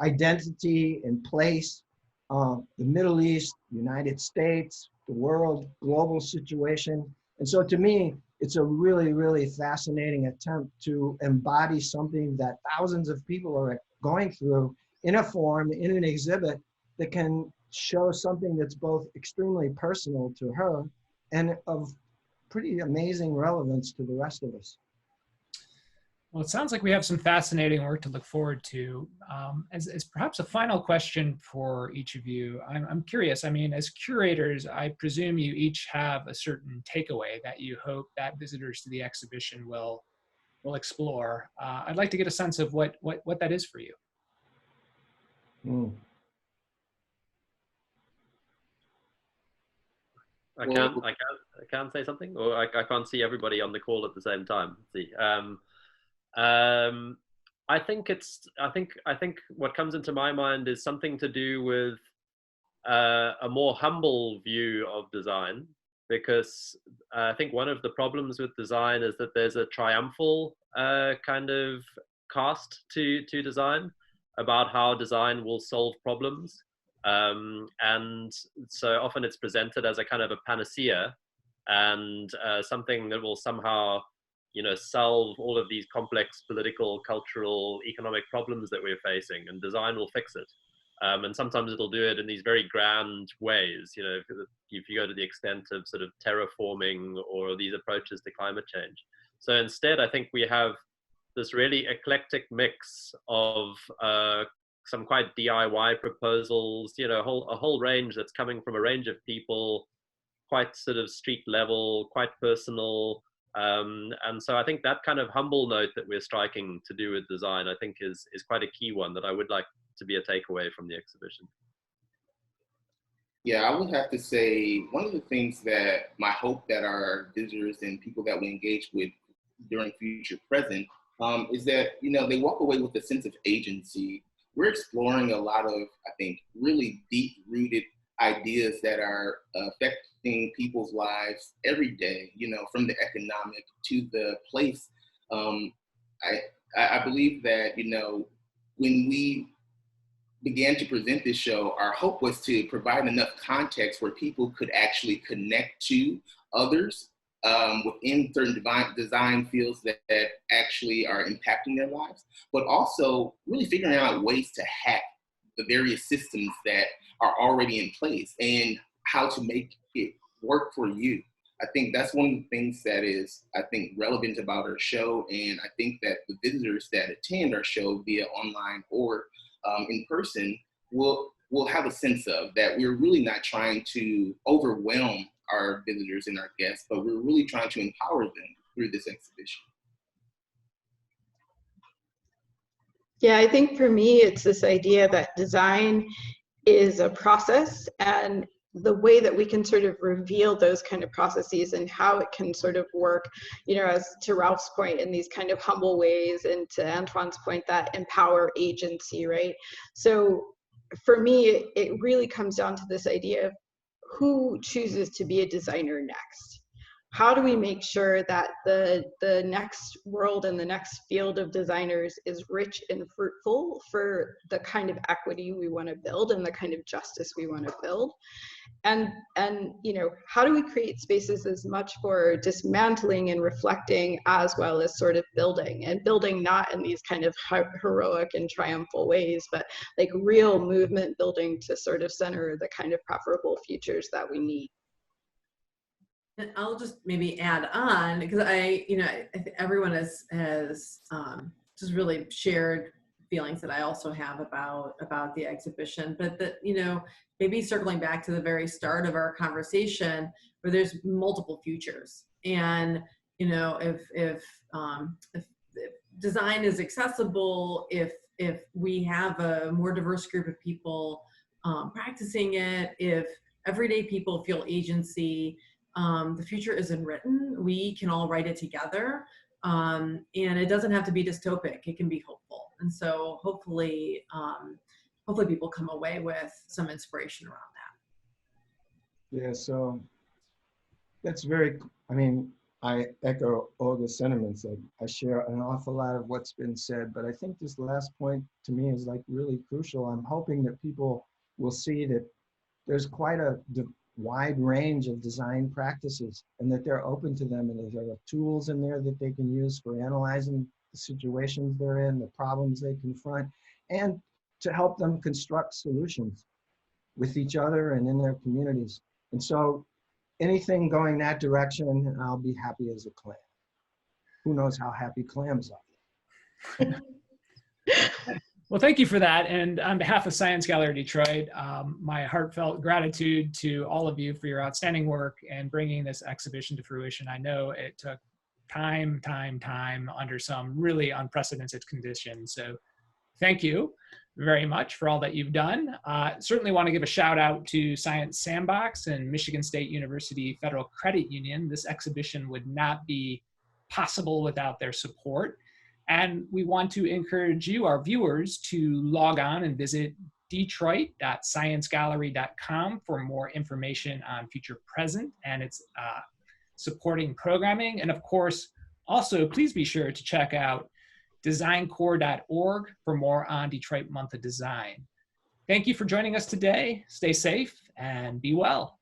identity and place, the Middle East, United States, the world, global situation. And so to me, it's a really, really fascinating attempt to embody something that thousands of people are going through in a form, in an exhibit that can show something that's both extremely personal to her and of pretty amazing relevance to the rest of us. Well, it sounds like we have some fascinating work to look forward to. As perhaps a final question for each of you, I'm curious. I mean, as curators, I presume you each have a certain takeaway that you hope that visitors to the exhibition will explore. I'd like to get a sense of what that is for you. I can't say something, or I can't see everybody on the call at the same time. Let's see. I think what comes into my mind is something to do with a more humble view of design, because I think one of the problems with design is that there's a triumphal kind of cast to design about how design will solve problems. And so often it's presented as a kind of a panacea and something that will somehow, solve all of these complex political, cultural, economic problems that we're facing, and design will fix it. And sometimes it'll do it in these very grand ways, if you go to the extent of sort of terraforming or these approaches to climate change. So instead, I think we have this really eclectic mix of some quite DIY proposals, a whole range that's coming from a range of people, quite sort of street level, quite personal. And so I think that kind of humble note that we're striking to do with design, I think is quite a key one that I would like to be a takeaway from the exhibition. Yeah, I would have to say one of the things that my hope that our visitors and people that we engage with during Future Present is that, they walk away with a sense of agency. We're exploring a lot of, I think, really deep-rooted ideas that are affecting people's lives every day, from the economic to the place. I believe that, when we began to present this show, our hope was to provide enough context where people could actually connect to others within certain design fields that actually are impacting their lives, but also really figuring out ways to hack the various systems that are already in place and how to make it work for you. I think that's one of the things that is, I think, relevant about our show. And I think that the visitors that attend our show via online or in person will have a sense of that we're really not trying to overwhelm our visitors and our guests, but we're really trying to empower them through this exhibition. Yeah, I think for me, it's this idea that design is a process, and the way that we can sort of reveal those kind of processes and how it can sort of work, as to Ralph's point, in these kind of humble ways, and to Antoine's point, that empower agency, right? So for me, it really comes down to this idea of who chooses to be a designer next. How do we make sure that the next world and the next field of designers is rich and fruitful for the kind of equity we want to build and the kind of justice we want to build? And how do we create spaces as much for dismantling and reflecting as well as sort of building, and building not in these kind of heroic and triumphal ways, but like real movement building to sort of center the kind of preferable futures that we need. And I'll just maybe add on, because I think everyone has just really shared feelings that I also have about the exhibition, but that, maybe circling back to the very start of our conversation, where there's multiple futures, and if design is accessible, if we have a more diverse group of people practicing it, if everyday people feel agency, the future isn't written. We can all write it together, and it doesn't have to be dystopic. It can be hopeful, and so hopefully people come away with some inspiration around that. Yeah, so that's very, I echo Olga's sentiments. I share an awful lot of what's been said, but I think this last point to me is like really crucial. I'm hoping that people will see that there's quite a wide range of design practices, and that they're open to them, and there are tools in there that they can use for analyzing the situations they're in, the problems they confront, and to help them construct solutions with each other and in their communities. And so anything going that direction, I'll be happy as a clam. Who knows how happy clams are. Well, thank you for that. And on behalf of Science Gallery Detroit, my heartfelt gratitude to all of you for your outstanding work and bringing this exhibition to fruition. I know it took time under some really unprecedented conditions. So thank you very much for all that you've done. Certainly want to give a shout out to Science Sandbox and Michigan State University Federal Credit Union. This exhibition would not be possible without their support. And we want to encourage you, our viewers, to log on and visit detroit.sciencegallery.com for more information on Future Present and its supporting programming. And of course, also please be sure to check out designcore.org for more on Detroit Month of Design. Thank you for joining us today. Stay safe and be well.